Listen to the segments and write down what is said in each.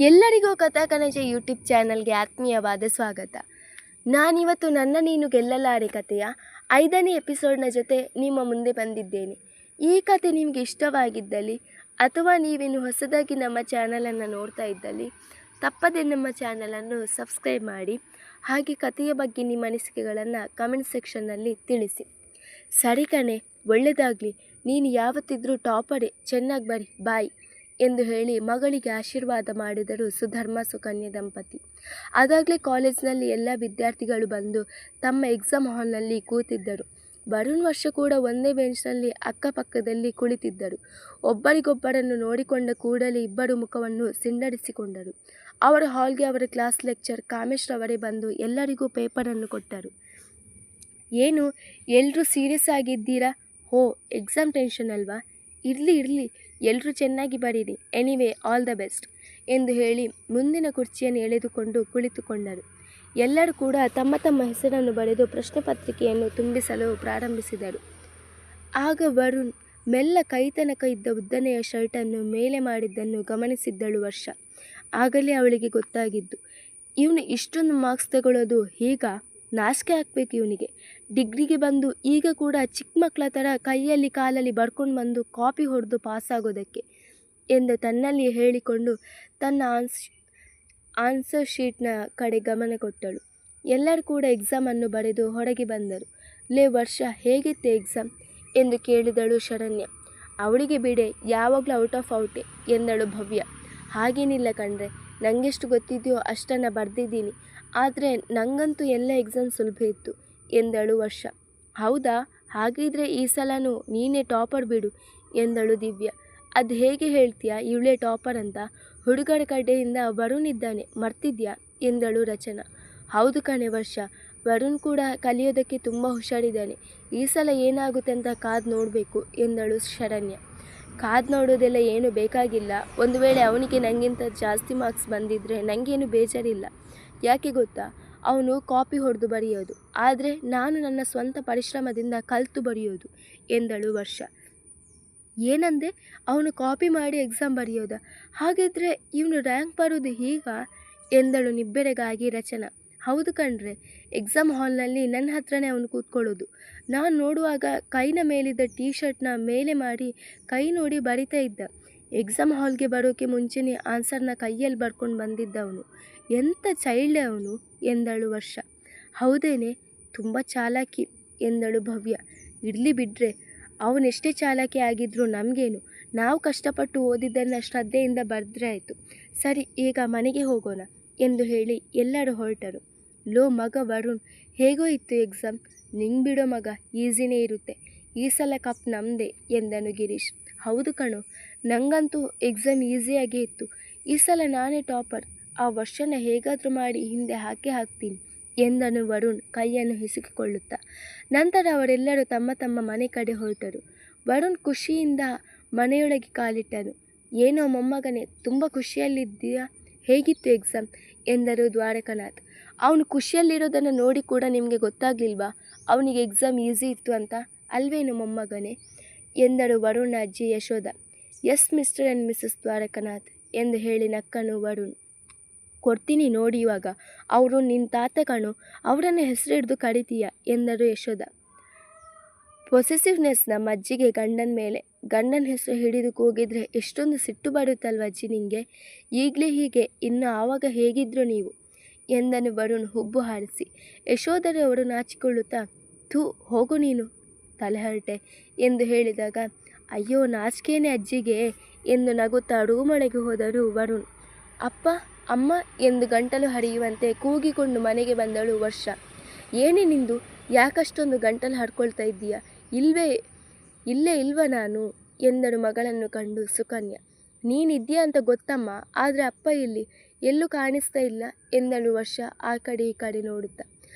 ಎಲ್ಲರಿಗೂ ಕಥಾಕನಜ ಯೂಟ್ಯೂಬ್ ಚಾನಲ್ಗೆ ಆತ್ಮೀಯವಾದ ಸ್ವಾಗತ. ನಾನಿವತ್ತು ನನ್ನ ನೀನು ಗೆಲ್ಲಲಾರೆ ಕಥೆಯ 5ನೇ ಎಪಿಸೋಡ್ನ ಜೊತೆ ನಿಮ್ಮ ಮುಂದೆ ಬಂದಿದ್ದೇನೆ. ಈ ಕತೆ ನಿಮಗೆ ಇಷ್ಟವಾಗಿದ್ದಲ್ಲಿ ಅಥವಾ ನೀವಿನ್ನು ಹೊಸದಾಗಿ ನಮ್ಮ ಚಾನಲನ್ನು ನೋಡ್ತಾ ಇದ್ದಲ್ಲಿ ತಪ್ಪದೆ ನಮ್ಮ ಚಾನಲನ್ನು ಸಬ್ಸ್ಕ್ರೈಬ್ ಮಾಡಿ. ಹಾಗೆ ಕಥೆಯ ಬಗ್ಗೆ ನಿಮ್ಮ ಅನಿಸಿಕೆಗಳನ್ನು ಕಮೆಂಟ್ ಸೆಕ್ಷನ್ನಲ್ಲಿ ತಿಳಿಸಿ. ಸರಿ ಕಣೆ, ಒಳ್ಳೆಯದಾಗಲಿ, ನೀನು ಯಾವತ್ತಿದ್ರೂ ಟಾಪರೇ, ಚೆನ್ನಾಗಿ ಬರಿ, ಬಾಯ್ ಎಂದು ಹೇಳಿ ಮಗಳಿಗೆ ಆಶೀರ್ವಾದ ಮಾಡಿದರು ಸುಧರ್ಮ ಸುಕನ್ಯಾ ದಂಪತಿ. ಅದಾಗಲೇ ಕಾಲೇಜಿನಲ್ಲಿ ಎಲ್ಲ ವಿದ್ಯಾರ್ಥಿಗಳು ಬಂದು ತಮ್ಮ ಎಕ್ಸಾಮ್ ಹಾಲ್ನಲ್ಲಿ ಕೂತಿದ್ದರು. ವರುಣ್ ವರ್ಷ ಕೂಡ ಒಂದೇ ಬೆಂಚ್ನಲ್ಲಿ ಅಕ್ಕಪಕ್ಕದಲ್ಲಿ ಕುಳಿತಿದ್ದರು. ಒಬ್ಬರಿಗೊಬ್ಬರನ್ನು ನೋಡಿಕೊಂಡ ಕೂಡಲೇ ಇಬ್ಬರು ಮುಖವನ್ನು ಸಿಂಡರಿಸಿಕೊಂಡರು. ಅವರ ಹಾಲ್ಗೆ ಅವರ ಕ್ಲಾಸ್ ಲೆಕ್ಚರ್ ಕಾಮೇಶ್ ರವರೇ ಬಂದು ಎಲ್ಲರಿಗೂ ಪೇಪರನ್ನು ಕೊಟ್ಟರು. ಏನು ಎಲ್ಲರೂ ಸೀರಿಯಸ್ ಆಗಿದ್ದೀರಾ? ಹೋ, ಎಕ್ಸಾಮ್ ಟೆನ್ಷನ್ ಅಲ್ವಾ? ಇರಲಿ, ಎಲ್ಲರೂ ಚೆನ್ನಾಗಿ ಬರೀರಿ, ಎನಿವೇ ಆಲ್ ದ ಬೆಸ್ಟ್ ಎಂದು ಹೇಳಿ ಮುಂದಿನ ಕುರ್ಚಿಯನ್ನು ಎಳೆದುಕೊಂಡು ಕುಳಿತುಕೊಂಡರು. ಎಲ್ಲರೂ ಕೂಡ ತಮ್ಮ ತಮ್ಮ ಹೆಸರನ್ನು ಬರೆದು ಪ್ರಶ್ನೆ ಪತ್ರಿಕೆಯನ್ನು ತುಂಬಿಸಲು ಪ್ರಾರಂಭಿಸಿದರು. ಆಗ ವರುಣ್ ಮೆಲ್ಲ ಕೈತನಕ ಇದ್ದ ಉದ್ದನೆಯ ಶರ್ಟನ್ನು ಮೇಲೆ ಮಾಡಿದ್ದನ್ನು ಗಮನಿಸಿದ್ದಳು ವರ್ಷ. ಆಗಲೇ ಅವಳಿಗೆ ಗೊತ್ತಾಗಿದ್ದು, ಇವನು ಇಷ್ಟೊಂದು ಮಾರ್ಕ್ಸ್ ತಗೊಳ್ಳೋದು ಹೀಗ? ನಾಚಿಕೆ ಹಾಕಬೇಕು ಇವನಿಗೆ. ಡಿಗ್ರಿಗೆ ಬಂದು ಈಗ ಕೂಡ ಚಿಕ್ಕ ಮಕ್ಕಳ ಥರ ಕೈಯಲ್ಲಿ ಕಾಲಲ್ಲಿ ಬರ್ಕೊಂಡು ಬಂದು ಕಾಪಿ ಹೊಡೆದು ಪಾಸಾಗೋದಕ್ಕೆ ಎಂದು ತನ್ನಲ್ಲಿ ಹೇಳಿಕೊಂಡು ತನ್ನ ಆನ್ಸರ್ ಶೀಟ್ನ ಕಡೆ ಗಮನ ಕೊಟ್ಟಳು. ಎಲ್ಲರೂ ಕೂಡ ಎಕ್ಸಾಮನ್ನು ಬರೆದು ಹೊರಗೆ ಬಂದರು. ಲೇ ವರ್ಷ, ಹೇಗಿತ್ತು ಎಕ್ಸಾಮ್ ಎಂದು ಕೇಳಿದಳು ಶರಣ್ಯ. ಅವಳಿಗೆ ಬಿಡೆ, ಯಾವಾಗಲೂ ಔಟ್ ಆಫ್ ಔಟೇ ಎಂದಳು ಭವ್ಯ. ಹಾಗೇನಿಲ್ಲ ಕಣ್ರೆ, ನನಗೆಷ್ಟು ಗೊತ್ತಿದೆಯೋ ಅಷ್ಟನ್ನು ಬರೆದಿದ್ದೀನಿ, ಆದರೆ ನನಗಂತೂ ಎಲ್ಲ ಎಕ್ಸಾಮ್ ಸುಲಭ ಇತ್ತು ಎಂದಳು ವರ್ಷ. ಹೌದಾ, ಹಾಗಿದ್ರೆ ಈ ಸಲನೂ ನೀನೇ ಟಾಪರ್ ಬಿಡು ಎಂದಳು ದಿವ್ಯ. ಅದು ಹೇಗೆ ಹೇಳ್ತೀಯಾ ಇವಳೇ ಟಾಪರ್ ಅಂತ? ಹುಡುಗರ ಕಡೆಯಿಂದ ವರುಣ್ ಇದ್ದಾನೆ, ಮರ್ತಿದ್ಯಾ ಎಂದಳು ರಚನಾ. ಹೌದು ಕಣೆ ವರ್ಷ, ವರುಣ್ ಕೂಡ ಕಲಿಯೋದಕ್ಕೆ ತುಂಬ ಹುಷಾರಿದ್ದಾನೆ. ಈ ಸಲ ಏನಾಗುತ್ತೆ ಅಂತ ಕಾದು ನೋಡಬೇಕು ಎಂದಳು ಶರಣ್ಯ. ಕಾದು ನೋಡೋದೆಲ್ಲ ಏನು ಬೇಕಾಗಿಲ್ಲ. ಒಂದು ವೇಳೆ ಅವನಿಗೆ ನನಗಿಂತ ಜಾಸ್ತಿ ಮಾರ್ಕ್ಸ್ ಬಂದಿದ್ದರೆ ನನಗೇನು ಬೇಜಾರಿಲ್ಲ. ಯಾಕೆ ಗೊತ್ತಾ, ಅವನು ಕಾಪಿ ಹೊಡೆದು ಬರೆಯೋದು, ಆದರೆ ನಾನು ನನ್ನ ಸ್ವಂತ ಪರಿಶ್ರಮದಿಂದ ಕಲಿತು ಬರೆಯೋದು ಎಂದಳು ವರ್ಷ. ಏನಂದೆ? ಅವನು ಕಾಪಿ ಮಾಡಿ ಎಕ್ಸಾಮ್ ಬರೆಯೋದ? ಹಾಗಿದ್ರೆ ಇವನು ರ್ಯಾಂಕ್ ಬರೋದು ಹೀಗ ಎಂದಳು ನಿಬ್ಬೆರಗಾಗಿ ರಚನಾ. ಹೌದು ಕಣ್ರೆ, ಎಕ್ಸಾಮ್ ಹಾಲ್ನಲ್ಲಿ ನನ್ನ ಹತ್ರನೇ ಅವನು ಕೂತ್ಕೊಳ್ಳೋದು. ನಾನು ನೋಡುವಾಗ ಕೈನ ಮೇಲಿದ್ದ ಟೀ ಶರ್ಟ್ನ ಮೇಲೆ ಮಾಡಿ ಕೈ ನೋಡಿ ಬರಿತಾ ಇದ್ದ. ಎಕ್ಸಾಮ್ ಹಾಲ್ಗೆ ಬರೋಕ್ಕೆ ಮುಂಚೆನೇ ಆನ್ಸರ್ನ ಕೈಯಲ್ಲಿ ಬರ್ಕೊಂಡು ಬಂದಿದ್ದ ಅವನು. ಎಂಥ ಚೈಲ್ಡೆ ಅವನು ಎಂದಳು ವರ್ಷ. ಹೌದೇನೆ, ತುಂಬ ಚಾಲಾಕಿ ಎಂದಳು ಭವ್ಯ. ಇರಲಿ ಬಿಡ್ರೆ, ಅವನೆಷ್ಟೇ ಚಾಲಾಕಿ ಆಗಿದ್ರೂ ನಮಗೇನು, ನಾವು ಕಷ್ಟಪಟ್ಟು ಓದಿದ್ದನ್ನು ಶ್ರದ್ಧೆಯಿಂದ ಬರೆದ್ರೆ ಆಯಿತು. ಸರಿ, ಈಗ ಮನೆಗೆ ಹೋಗೋಣ ಎಂದು ಹೇಳಿ ಎಲ್ಲರೂ ಹೊರಟರು. ಲೋ ಮಗ ವರುಣ್, ಹೇಗೋ ಇತ್ತು ಎಕ್ಸಾಮ್? ನಿಂಗೆ ಬಿಡೋ ಮಗ, ಈಸಿನೇ ಇರುತ್ತೆ. ಈ ಸಲ ಕಪ್ ನಮ್ಮದೇ ಎಂದನು ಗಿರೀಶ್. ಹೌದು ಕಣೋ, ನನಗಂತೂ ಎಕ್ಸಾಮ್ ಈಸಿಯಾಗೇ ಇತ್ತು. ಈ ಸಲ ನಾನೇ ಟಾಪರ್. ಆ ವರ್ಷನ ಹೇಗಾದರೂ ಮಾಡಿ ಹಿಂದೆ ಹಾಕ್ತೀನಿ ಎಂದನು ವರುಣ್ ಕೈಯನ್ನು ಹಿಸುಕಿಕೊಳ್ಳುತ್ತಾ. ನಂತರ ಅವರೆಲ್ಲರೂ ತಮ್ಮ ತಮ್ಮ ಮನೆ ಕಡೆ ಹೊರಟರು. ವರುಣ್ ಖುಷಿಯಿಂದ ಮನೆಯೊಳಗೆ ಕಾಲಿಟ್ಟನು. ಏನೋ ಮೊಮ್ಮಗನೇ, ತುಂಬ ಖುಷಿಯಲ್ಲಿದ್ದೀಯಾ? ಹೇಗಿತ್ತು ಎಕ್ಸಾಮ್ ಎಂದರು ದ್ವಾರಕನಾಥ್. ಅವನು ಖುಷಿಯಲ್ಲಿರೋದನ್ನು ನೋಡಿ ಕೂಡ ನಿಮಗೆ ಗೊತ್ತಾಗಲಿಲ್ವಾ ಅವನಿಗೆ ಎಕ್ಸಾಮ್ ಈಸಿ ಇತ್ತು ಅಂತ? ಅಲ್ವೇನು ಮೊಮ್ಮಗನೇ ಎಂದರು ವರುಣ್ ಅಜ್ಜಿ Yashoda. Yes mister and Mrs Dwarakanath ಎಂದು ಹೇಳಿ ನಕ್ಕನು ವರುಣ್. ಕೊಡ್ತೀನಿ ನೋಡಿ ಇವಾಗ, ಅವರು ನಿನ್ನ ತಾತ ಕಣು, ಅವರನ್ನು ಹೆಸರು ಹಿಡಿದು ಕರಿತೀಯ ಎಂದರು ಯಶೋಧ. ಪೊಸೆಸಿವ್ನೆಸ್ ನಮ್ಮ ಅಜ್ಜಿಗೆ ಗಂಡನ ಮೇಲೆ. ಗಂಡನ ಹೆಸರು ಹಿಡಿದು ಕೂಗಿದ್ರೆ ಎಷ್ಟೊಂದು ಸಿಟ್ಟು ಬರುತ್ತಲ್ವ ಅಜ್ಜಿ ನಿನಗೆ? ಈಗಲೇ ಹೀಗೆ, ಇನ್ನು ಆವಾಗ ಹೇಗಿದ್ರು ನೀವು ಎಂದನು ವರುಣ್ ಹುಬ್ಬು ಹಾರಿಸಿ. ಯಶೋಧರವರು ನಾಚಿಕೊಳ್ಳುತ್ತಾ, ಥೂ ಹೋಗು ನೀನು ತಲೆಹರಟೆ ಎಂದು ಹೇಳಿದಾಗ, ಅಯ್ಯೋ ನಾಚಿಕೆನೇ ಅಜ್ಜಿಗೆ ಎಂದು ನಗುತ್ತಾ ರೂಮೊಳಗೆ ಹೋದರು ವರುಣ್. ಅಪ್ಪ, ಅಮ್ಮ ಎಂದು ಗಂಟಲು ಹರಿಯುವಂತೆ ಕೂಗಿಕೊಂಡು ಮನೆಗೆ ಬಂದಳು ವರ್ಷ. ಏನೇ ನಿಂದು, ಯಾಕಷ್ಟೊಂದು ಗಂಟಲು ಹರ್ಕೊಳ್ತಾ ಇದ್ದೀಯಾ? ಇಲ್ಲೇ ಇಲ್ವಾ ನಾನು ಎಂದಳು ಮಗಳನ್ನು ಕಂಡು ಸುಕನ್ಯಾ. ನೀನಿದ್ದೀಯಾ ಅಂತ ಗೊತ್ತಮ್ಮ, ಆದರೆ ಅಪ್ಪ ಎಲ್ಲೂ ಕಾಣಿಸ್ತಾ ಇಲ್ಲ ಎಂದಳು ವರ್ಷ ಆ ಕಡೆ ಈ ಕಡೆ ನೋಡುತ್ತಾ.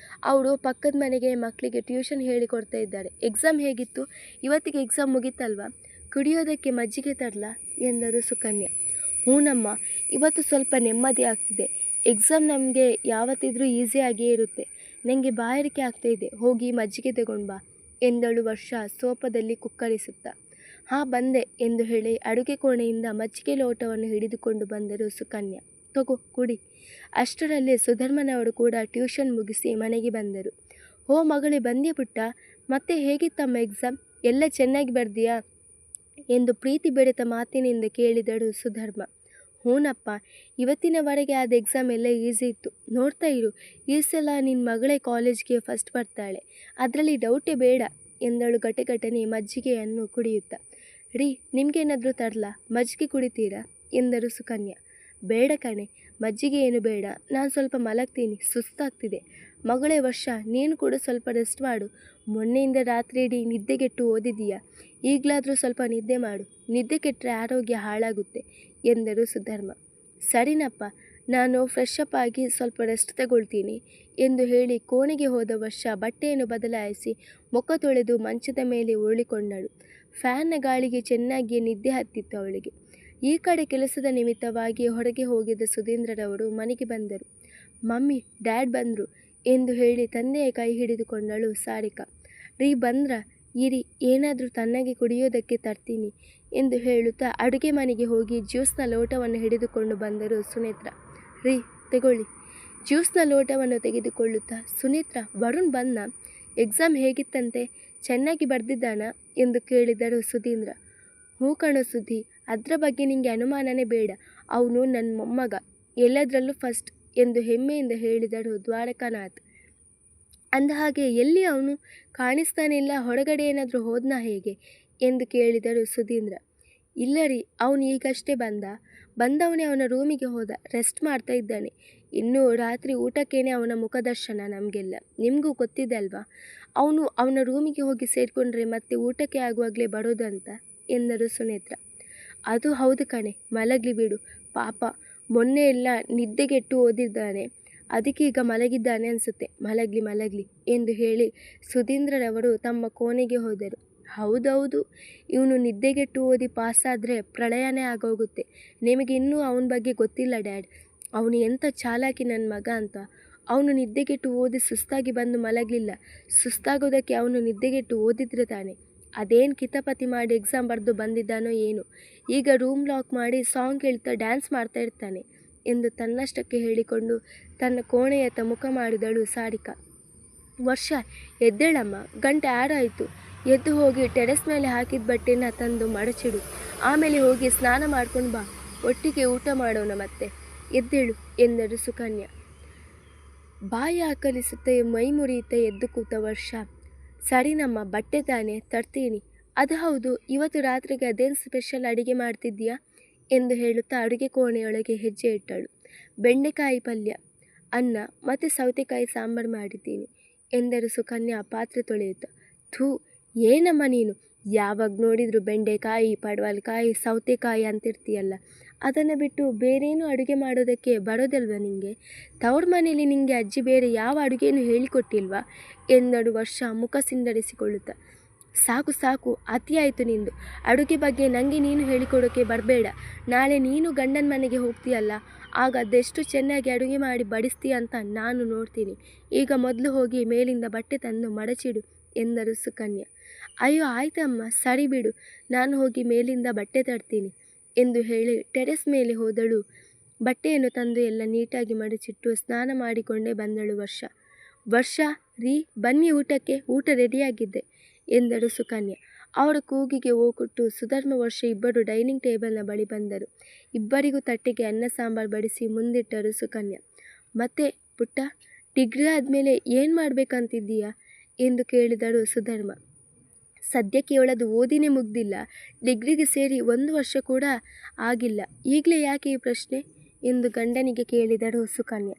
ಅವರು ಪಕ್ಕದ ಮನೆಗೆ ಮಕ್ಕಳಿಗೆ ಟ್ಯೂಷನ್ ಹೇಳಿಕೊಡ್ತಾ ಇದ್ದಾರೆ. ಎಕ್ಸಾಮ್ ಹೇಗಿತ್ತು? ಇವತ್ತಿಗೆ ಎಕ್ಸಾಮ್ ಮುಗೀತಲ್ವಾ? ಕುಡಿಯೋದಕ್ಕೆ ಮಜ್ಜಿಗೆ ತರಲಾ ಎಂದರು ಸುಕನ್ಯಾ. ಹೂನಮ್ಮ, ಇವತ್ತು ಸ್ವಲ್ಪ ನೆಮ್ಮದಿ ಆಗ್ತಿದೆ. ಎಕ್ಸಾಮ್ ನಮಗೆ ಯಾವತ್ತಿದ್ರೂ ಈಸಿಯಾಗಿಯೇ ಇರುತ್ತೆ. ನನಗೆ ಬಾಯಾರಿಕೆ ಆಗ್ತಾಯಿದೆ, ಹೋಗಿ ಮಜ್ಜಿಗೆ ತಗೊಂಡು ಬಾ ಎಂದಳು ವರ್ಷ ಸೋಫಾದಲ್ಲಿ ಕುಕ್ಕರಿಸುತ್ತಾ. ಹಾಂ ಬಂದೆ ಎಂದು ಹೇಳಿ ಅಡುಗೆ ಕೋಣೆಯಿಂದ ಮಜ್ಜಿಗೆ ಲೋಟವನ್ನು ಹಿಡಿದುಕೊಂಡು ಬಂದರು ಸುಕನ್ಯಾ. ತಗೋ ಕುಡಿ. ಅಷ್ಟರಲ್ಲೇ ಸುಧರ್ಮನವರು ಕೂಡ ಟ್ಯೂಷನ್ ಮುಗಿಸಿ ಮನೆಗೆ ಬಂದರು. ಓ ಮಗಳೇ, ಬಂದ್ಯಾ ಪುಟ್ಟ? ಮತ್ತೆ ಹೇಗಿತ್ತಮ್ಮ ಎಕ್ಸಾಮ್? ಎಲ್ಲ ಚೆನ್ನಾಗಿ ಬರ್ದಿಯಾ ಎಂದು ಪ್ರೀತಿ ಬೆರೆತ ಮಾತಿನಿಂದ ಕೇಳಿದಳು ಸುಧರ್ಮ. ಹೂನಪ್ಪ, ಇವತ್ತಿನವರೆಗೆ ಆದ ಎಕ್ಸಾಮ್ ಎಲ್ಲ ಈಸಿ ಇತ್ತು. ನೋಡ್ತಾ ಇರು, ಈ ಸಲ ನಿನ್ನ ಮಗಳೇ ಕಾಲೇಜ್ಗೆ ಫಸ್ಟ್ ಬರ್ತಾಳೆ, ಅದರಲ್ಲಿ ಡೌಟೇ ಬೇಡ ಎಂದಳು ಘಟಘಟನೆ ಮಜ್ಜಿಗೆಯನ್ನು ಕುಡಿಯುತ್ತಾ. ರೀ, ನಿಮಗೇನಾದರೂ ತರಲಾ? ಮಜ್ಜಿಗೆ ಕುಡಿತೀರಾ ಎಂದರು ಸುಕನ್ಯಾ. ಬೇಡ ಕಣೆ, ಮಜ್ಜಿಗೆ ಏನು ಬೇಡ, ನಾನು ಸ್ವಲ್ಪ ಮಲಗ್ತೀನಿ, ಸುಸ್ತಾಗ್ತಿದೆ. ಮಗಳೇ ವರ್ಷ, ನೀನು ಕೂಡ ಸ್ವಲ್ಪ ರೆಸ್ಟ್ ಮಾಡು. ಮೊನ್ನೆಯಿಂದ ರಾತ್ರಿ ಇಡೀ ನಿದ್ದೆಗೆಟ್ಟು ಓದಿದೀಯಾ? ಈಗಲಾದರೂ ಸ್ವಲ್ಪ ನಿದ್ದೆ ಮಾಡು, ನಿದ್ದೆ ಕೆಟ್ಟರೆ ಆರೋಗ್ಯ ಹಾಳಾಗುತ್ತೆ ಎಂದರು ಸುಧರ್ಮ. ಸರಿನಪ್ಪ, ನಾನು ಫ್ರೆಶ್ ಅಪ್ ಆಗಿ ಸ್ವಲ್ಪ ರೆಸ್ಟ್ ತಗೊಳ್ತೀನಿ ಎಂದು ಹೇಳಿ ಕೋಣೆಗೆ ಹೋದ ವರ್ಷ ಬಟ್ಟೆಯನ್ನು ಬದಲಾಯಿಸಿ ಮುಖ ತೊಳೆದು ಮಂಚದ ಮೇಲೆ ಉರುಳಿಕೊಂಡಳು. ಫ್ಯಾನ್ನ ಗಾಳಿಗೆ ಚೆನ್ನಾಗಿಯೇ ನಿದ್ದೆ ಹತ್ತಿತ್ತು ಅವಳಿಗೆ. ಈ ಕಡೆ ಕೆಲಸದ ನಿಮಿತ್ತವಾಗಿ ಹೊರಗೆ ಹೋಗಿದ್ದ ಸುಧೀಂದ್ರರವರು ಮನೆಗೆ ಬಂದರು. ಮಮ್ಮಿ, ಡ್ಯಾಡ್ ಬಂದರು ಎಂದು ಹೇಳಿ ತಂದೆಯ ಕೈ ಹಿಡಿದುಕೊಂಡಳು ಸಾರಿಕಾ. ರೀ, ಬಂದ್ರ? ಇರಿ, ಏನಾದರೂ ತಣ್ಣಗೆ ಕುಡಿಯೋದಕ್ಕೆ ತರ್ತೀನಿ ಎಂದು ಹೇಳುತ್ತಾ ಅಡುಗೆ ಮನೆಗೆ ಹೋಗಿ ಜ್ಯೂಸ್ನ ಲೋಟವನ್ನು ಹಿಡಿದುಕೊಂಡು ಬಂದರು ಸುನೇತ್ರ. ರೀ, ತಗೊಳ್ಳಿ. ಜ್ಯೂಸ್ನ ಲೋಟವನ್ನು ತೆಗೆದುಕೊಳ್ಳುತ್ತಾ, ಸುನೇತ್ರ, ವರುಣ್ ಬಂದ? ಎಕ್ಸಾಮ್ ಹೇಗಿತ್ತಂತೆ? ಚೆನ್ನಾಗಿ ಬರೆದಿದ್ದಾನ ಎಂದು ಕೇಳಿದರು ಸುಧೀಂದ್ರ. ಹ್ಞೂ ಕಣೋ ಸುದ್ದಿ, ಅದರ ಬಗ್ಗೆ ನಿಂಗೆ ಅನುಮಾನನೇ ಬೇಡ. ಅವನು ನನ್ನ ಮೊಮ್ಮಗ, ಎಲ್ಲದರಲ್ಲೂ ಫಸ್ಟ್ ಎಂದು ಹೆಮ್ಮೆಯಿಂದ ಹೇಳಿದರು ದ್ವಾರಕಾನಾಥ್. ಅಂದಹಾಗೆ ಎಲ್ಲಿ ಅವನು? ಕಾಣಿಸ್ತಾನಿಲ್ಲ. ಹೊರಗಡೆ ಏನಾದರೂ ಹೋದ್ನಾ ಹೇಗೆ ಎಂದು ಕೇಳಿದರು ಸುಧೀಂದ್ರ. ಇಲ್ಲ ರೀ, ಅವನು ಈಗಷ್ಟೇ ಬಂದವನೇ ಅವನ ರೂಮಿಗೆ ಹೋದ, ರೆಸ್ಟ್ ಮಾಡ್ತಾ ಇದ್ದಾನೆ. ಇನ್ನು ರಾತ್ರಿ ಊಟಕ್ಕೇನೆ ಅವನ ಮುಖದರ್ಶನ ನಮಗೆಲ್ಲ, ನಿಮಗೂ ಗೊತ್ತಿದೆ ಅಲ್ವಾ. ಅವನ ರೂಮಿಗೆ ಹೋಗಿ ಸೇರಿಕೊಂಡ್ರೆ ಮತ್ತೆ ಊಟಕ್ಕೆ ಆಗುವಾಗಲೇ ಬರೋದಂತ ಎಂದರು ಸುನೇತ್ರ. ಅದು ಹೌದು ಕಣೆ, ಮಲಗಲಿ ಬಿಡು ಪಾಪ, ಮೊನ್ನೆ ಎಲ್ಲ ನಿದ್ದೆಗೆಟ್ಟು ಓದಿದ್ದಾನೆ, ಅದಕ್ಕೆ ಈಗ ಮಲಗಿದ್ದಾನೆ ಅನಿಸುತ್ತೆ. ಮಲಗಲಿ ಎಂದು ಹೇಳಿ ಸುಧೀಂದ್ರರವರು ತಮ್ಮ ಕೋಣೆಗೆ ಹೋದರು. ಹೌದೌದು, ಇವನು ನಿದ್ದೆಗೆಟ್ಟು ಓದಿ ಪಾಸಾದರೆ ಪ್ರಳಯನೇ ಆಗೋಗುತ್ತೆ. ನಿಮಗೆ ಇನ್ನೂ ಅವನ ಬಗ್ಗೆ ಗೊತ್ತಿಲ್ಲ ಡ್ಯಾಡ್, ಅವನು ಎಂಥ ಚಾಲಾಕಿ ನನ್ನ ಮಗ ಅಂತ. ಅವನು ನಿದ್ದೆಗೆಟ್ಟು ಓದಿ ಸುಸ್ತಾಗಿ ಬಂದು ಮಲಗಲಿಲ್ಲ. ಸುಸ್ತಾಗೋದಕ್ಕೆ ಅವನು ನಿದ್ದೆಗೆಟ್ಟು ಓದಿದ್ರೆ ತಾನೆ. ಅದೇನು ಕಿತಾಪತಿ ಮಾಡಿ ಎಕ್ಸಾಮ್ ಬರೆದು ಬಂದಿದ್ದಾನೋ ಏನು. ಈಗ ರೂಮ್ ಲಾಕ್ ಮಾಡಿ ಸಾಂಗ್ ಕೇಳ್ತಾ ಡ್ಯಾನ್ಸ್ ಮಾಡ್ತಾ ಇರ್ತಾನೆ ಎಂದು ತನ್ನಷ್ಟಕ್ಕೆ ಹೇಳಿಕೊಂಡು ತನ್ನ ಕೋಣೆಯತ್ತ ಮುಖ ಮಾಡಿದಳು ಸಾರಿಕಾ. ವರ್ಷ, ಎದ್ದೇಳಮ್ಮ, ಗಂಟೆ 6 ಆಯಿತು. ಎದ್ದು ಹೋಗಿ ಟೆರೆಸ್ ಮೇಲೆ ಹಾಕಿದ ಬಟ್ಟೆನ ತಂದು ಮಡಚಿಡು. ಆಮೇಲೆ ಹೋಗಿ ಸ್ನಾನ ಮಾಡ್ಕೊಂಡು ಬಾ, ಒಟ್ಟಿಗೆ ಊಟ ಮಾಡೋಣ ಮತ್ತೆ. ಎದ್ದೇಳು ಎಂದರು ಸುಕನ್ಯಾ. ಬಾಯಿ ಆಕಲಿಸುತ್ತೆ, ಮೈ ಮುರಿಯುತ್ತೆ ಎದ್ದು ಕೂತ ವರ್ಷ. ಸರಿನಮ್ಮ, ಬಟ್ಟೆ ತಾನೆ ತರ್ತೀನಿ. ಅದು ಹೌದು, ಇವತ್ತು ರಾತ್ರಿಗೆ ಅದೇನು ಸ್ಪೆಷಲ್ ಅಡುಗೆ ಮಾಡ್ತಿದ್ದೀಯಾ ಎಂದು ಹೇಳುತ್ತಾ ಅಡುಗೆ ಕೋಣೆಯೊಳಗೆ ಹೆಜ್ಜೆ ಇಟ್ಟಳು. ಬೆಂಡೆಕಾಯಿ ಪಲ್ಯ, ಅನ್ನ ಮತ್ತು ಸೌತೆಕಾಯಿ ಸಾಂಬಾರು ಮಾಡಿದ್ದೀನಿ ಎಂದರು ಸುಕನ್ಯಾ ಪಾತ್ರೆ ತೊಳೆಯುತ್ತಾ. ಥೂ, ಏನಮ್ಮ ನೀನು, ಯಾವಾಗ ನೋಡಿದರೂ ಬೆಂಡೆಕಾಯಿ, ಪಡವಲಕಾಯಿ, ಸೌತೆಕಾಯಿ ಅಂತಿರ್ತೀಯಲ್ಲ. ಅದನ್ನು ಬಿಟ್ಟು ಬೇರೇನೂ ಅಡುಗೆ ಮಾಡೋದಕ್ಕೆ ಬರೋದಲ್ವ ನಿನಗೆ? ತವ್ರ ಮನೇಲಿ ನಿನಗೆ ಅಜ್ಜಿ ಬೇರೆ ಯಾವ ಅಡುಗೆನೂ ಹೇಳಿಕೊಟ್ಟಿಲ್ವಾ ಎಂದಳು ವರ್ಷ ಮುಖ ಸಿಂಡರಿಸಿಕೊಳ್ಳುತ್ತಾ. ಸಾಕು, ಅತಿಯಾಯಿತು ನಿಂದು. ಅಡುಗೆ ಬಗ್ಗೆ ನನಗೆ ನೀನು ಹೇಳಿಕೊಡೋಕ್ಕೆ ಬರಬೇಡ. ನಾಳೆ ನೀನು ಗಂಡನ ಮನೆಗೆ ಹೋಗ್ತೀಯಲ್ಲ, ಆಗ ಅದೆಷ್ಟು ಚೆನ್ನಾಗಿ ಅಡುಗೆ ಮಾಡಿ ಬಡಿಸ್ತೀಯ ಅಂತ ನಾನು ನೋಡ್ತೀನಿ. ಈಗ ಮೊದಲು ಹೋಗಿ ಮೇಲಿಂದ ಬಟ್ಟೆ ತಂದು ಮಡಚಿಡು ಎಂದರು ಸುಕನ್ಯಾ. ಅಯ್ಯೋ ಆಯ್ತಮ್ಮ, ಸರಿ ಬಿಡು, ನಾನು ಹೋಗಿ ಮೇಲಿಂದ ಬಟ್ಟೆ ತರ್ತೀನಿ ಎಂದು ಹೇಳಿ ಟೆರೆಸ್ ಮೇಲೆ ಹೋದಳು. ಬಟ್ಟೆಯನ್ನು ತಂದು ಎಲ್ಲ ನೀಟಾಗಿ ಮಡಚಿಟ್ಟು ಸ್ನಾನ ಮಾಡಿಕೊಂಡೇ ಬಂದಳು ವರ್ಷ. ರೀ, ಬನ್ನಿ ಊಟಕ್ಕೆ, ಊಟ ರೆಡಿಯಾಗಿದ್ದೆ ಎಂದರು ಸುಕನ್ಯಾ. ಅವರ ಕೂಗಿಗೆ ಓಗೊಟ್ಟು ಸುಧರ್ಮ ವರ್ಷ ಇಬ್ಬರು ಡೈನಿಂಗ್ ಟೇಬಲ್ನ ಬಳಿ ಬಂದರು. ಇಬ್ಬರಿಗೂ ತಟ್ಟೆಗೆ ಅನ್ನ ಸಾಂಬಾರು ಬಡಿಸಿ ಮುಂದಿಟ್ಟರು ಸುಕನ್ಯಾ. ಮತ್ತೆ ಪುಟ್ಟ, ಡಿಗ್ರಿ ಆದಮೇಲೆ ಏನು ಮಾಡಬೇಕಂತಿದ್ದೀಯಾ ಎಂದು ಕೇಳಿದಳು ಸುಧರ್ಮ. ಸದ್ಯಕ್ಕೆ ಅವಳದು ಓದಿನೇ ಮುಗ್ದಿಲ್ಲ, ಡಿಗ್ರಿಗೆ ಸೇರಿ 1 ವರ್ಷ ಕೂಡ ಆಗಿಲ್ಲ. ಈಗಲೇ ಯಾಕೆ ಈ ಪ್ರಶ್ನೆ ಎಂದು ಗಂಡನಿಗೆ ಕೇಳಿದಳು ಸುಕನ್ಯಾ.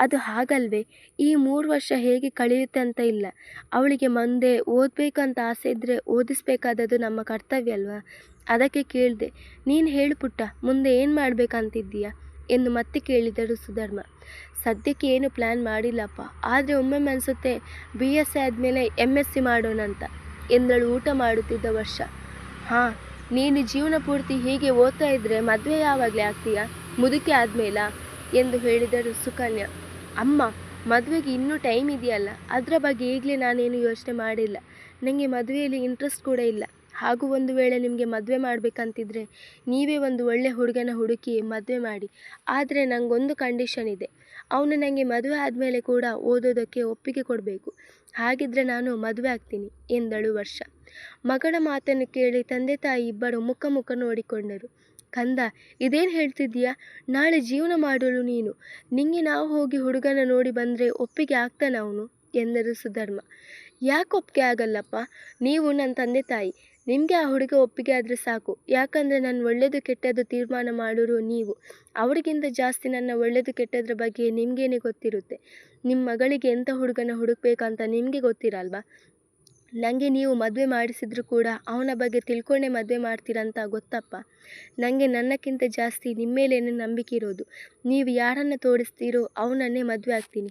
ಅದು ಹಾಗಲ್ವೇ, ಈ 3 ವರ್ಷ ಹೇಗೆ ಕಳೆಯುತ್ತೆ ಅಂತ ಇಲ್ಲ. ಅವಳಿಗೆ ಮುಂದೆ ಓದಬೇಕಂತ ಆಸೆ ಇದ್ದರೆ ಓದಿಸ್ಬೇಕಾದದ್ದು ನಮ್ಮ ಕರ್ತವ್ಯ ಅಲ್ವಾ, ಅದಕ್ಕೆ ಕೇಳಿದೆ. ನೀನು ಹೇಳು ಪುಟ್ಟ, ಮುಂದೆ ಏನು ಮಾಡಬೇಕಂತಿದ್ದೀಯಾ ಎಂದು ಮತ್ತೆ ಕೇಳಿದರು ಸುಧರ್ಮ. ಸದ್ಯಕ್ಕೆ ಏನು ಪ್ಲ್ಯಾನ್ ಮಾಡಿಲ್ಲಪ್ಪ, ಆದರೆ ಒಮ್ಮೊಮ್ಮೆ ಅನಿಸುತ್ತೆ BSc ಆದಮೇಲೆ MSc ಮಾಡೋಣಂತ ಎಂದಳು ಊಟ ಮಾಡುತ್ತಿದ್ದ ವರ್ಷ. ಹಾಂ, ನೀನು ಜೀವನ ಪೂರ್ತಿ ಹೀಗೆ ಓದ್ತಾ ಇದ್ದರೆ ಮದುವೆ ಯಾವಾಗಲೇ ಆಗ್ತೀಯಾ, ಮುದುಕಿ ಆದಮೇಲಾ ಎಂದು ಹೇಳಿದರು ಸುಕನ್ಯಾ. ಅಮ್ಮ, ಮದುವೆಗೆ ಇನ್ನೂ ಟೈಮ್ ಇದೆಯಲ್ಲ, ಅದರ ಬಗ್ಗೆ ಈಗಲೇ ನಾನೇನು ಯೋಚನೆ ಮಾಡಿಲ್ಲ. ನನಗೆ ಮದುವೆಯಲ್ಲಿ ಇಂಟ್ರೆಸ್ಟ್ ಕೂಡ ಇಲ್ಲ. ಹಾಗೂ ಒಂದು ವೇಳೆ ನಿಮಗೆ ಮದುವೆ ಮಾಡಬೇಕಂತಿದ್ರೆ ನೀವೇ ಒಂದು ಒಳ್ಳೆ ಹುಡುಗನ ಹುಡುಕಿ ಮದುವೆ ಮಾಡಿ. ಆದರೆ ನನಗೊಂದು ಕಂಡೀಷನ್ ಇದೆ, ಅವನು ನನಗೆ ಮದುವೆ ಆದಮೇಲೆ ಕೂಡ ಓದೋದಕ್ಕೆ ಒಪ್ಪಿಗೆ ಕೊಡಬೇಕು. ಹಾಗಿದ್ರೆ ನಾನು ಮದುವೆ ಆಗ್ತೀನಿ ಎಂದಳು ವರ್ಷ. ಮಗಳ ಮಾತನ್ನು ಕೇಳಿ ತಂದೆ ತಾಯಿ ಇಬ್ಬರು ಮುಖ ನೋಡಿಕೊಂಡರು. ಕಂದ, ಇದೇನು ಹೇಳ್ತಿದ್ದೀಯಾ? ನಾಳೆ ಜೀವನ ಮಾಡಲು ನೀನು, ನಿಂಗೆ ನಾವು ಹೋಗಿ ಹುಡುಗನ ನೋಡಿ ಬಂದರೆ ಒಪ್ಪಿಗೆ ಆಗ್ತಾನ ಅವನು ಎಂದರು ಸುಧರ್ಮ. ಯಾಕೆ ಒಪ್ಪಿಗೆ ಆಗಲ್ಲಪ್ಪ? ನೀವು ನನ್ನ ತಂದೆ ತಾಯಿ, ನಿಮಗೆ ಆ ಹುಡುಗ ಒಪ್ಪಿಗೆ ಆದರೆ ಸಾಕು. ಯಾಕಂದರೆ ನನ್ನ ಒಳ್ಳೆಯದು ಕೆಟ್ಟದ್ದು ತೀರ್ಮಾನ ಮಾಡೋರು ನೀವು. ಅವರಿಗಿಂತ ಜಾಸ್ತಿ ನನ್ನ ಒಳ್ಳೆಯದು ಕೆಟ್ಟದ್ರ ಬಗ್ಗೆ ನಿಮಗೇನೆ ಗೊತ್ತಿರುತ್ತೆ. ನಿಮ್ಮ ಮಗಳಿಗೆ ಎಂಥ ಹುಡುಗನ ಹುಡುಕ್ಬೇಕಂತ ನಿಮಗೆ ಗೊತ್ತಿರಲ್ವಾ? ನನಗೆ ನೀವು ಮದುವೆ ಮಾಡಿಸಿದ್ರು ಕೂಡ ಅವನ ಬಗ್ಗೆ ತಿಳ್ಕೊಂಡೇ ಮದುವೆ ಮಾಡ್ತೀರಂತ ಗೊತ್ತಪ್ಪ. ನನಗೆ ನನ್ನಕ್ಕಿಂತ ಜಾಸ್ತಿ ನಿಮ್ಮ ಮೇಲೇನೆ ನಂಬಿಕೆ ಇರೋದು. ನೀವು ಯಾರನ್ನು ತೋರಿಸ್ತೀರೋ ಅವನನ್ನೇ ಮದುವೆ ಆಗ್ತೀನಿ.